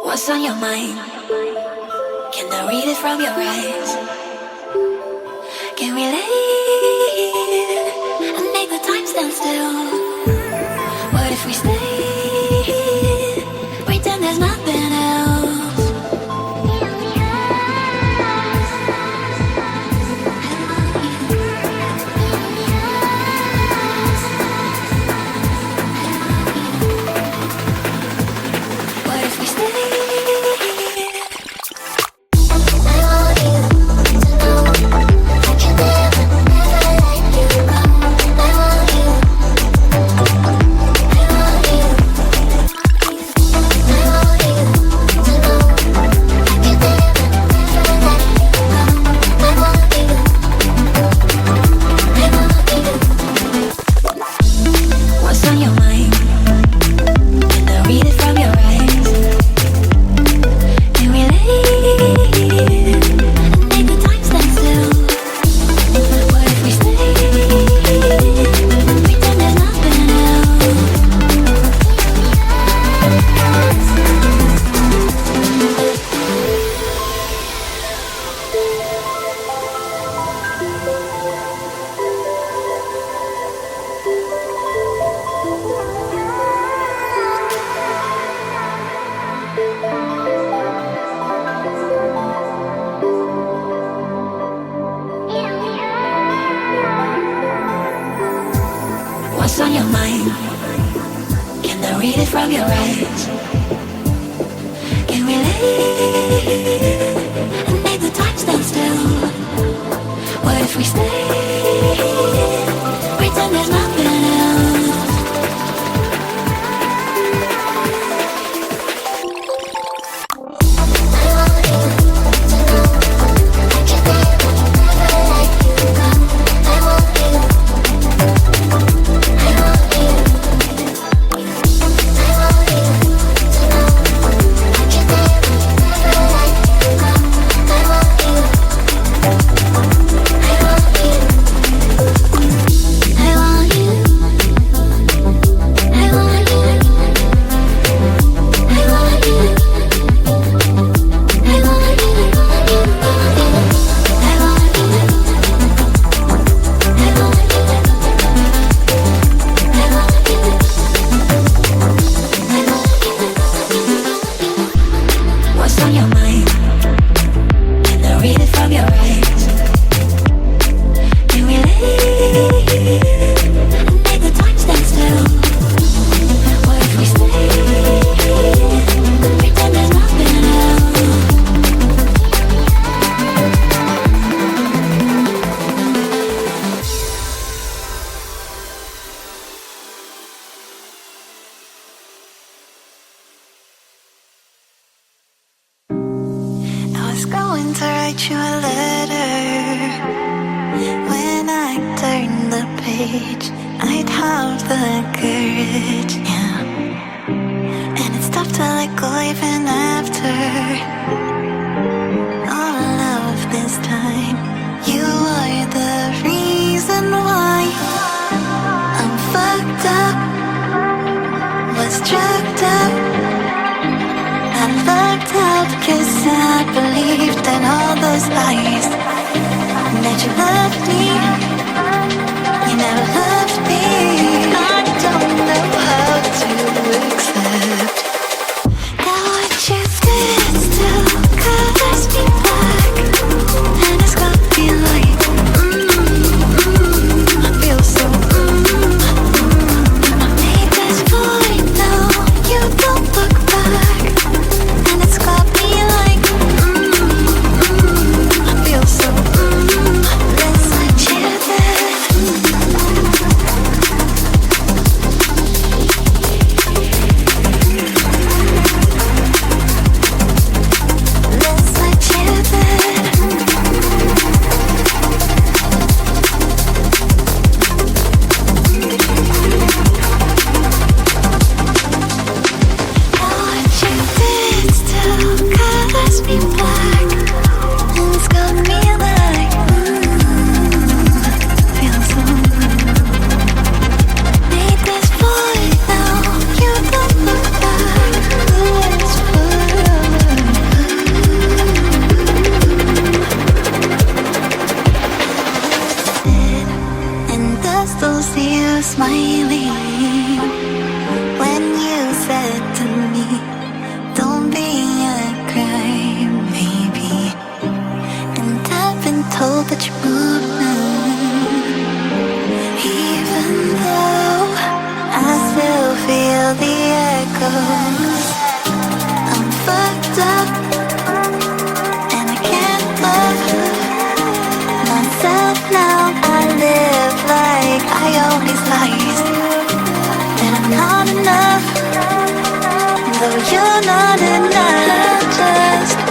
What's on your mind? Can I read it from your eyes? Can we leave and make the time stand still? What if we stay? Pretend there's nothing else. What if we stay? What's on your mind? Can I read it from your eyes? Can we leave and make the time stand still? What if we stay? Pretend there's nothing else. Going to write you a letter. When I turn the page, I'd have the courage, yeah. And it's tough to let go even after all of this time. You are the reason why I'm fucked up, was drugged up. I looked up 'cause I believed in all those lies. That you loved me, you never loved me. I don't know how to accept that what you did still colors me black. And it's got me like, I feel so, I made this void now, you don't look back. And it's got me like, I feel so, let's let you live. na na na, just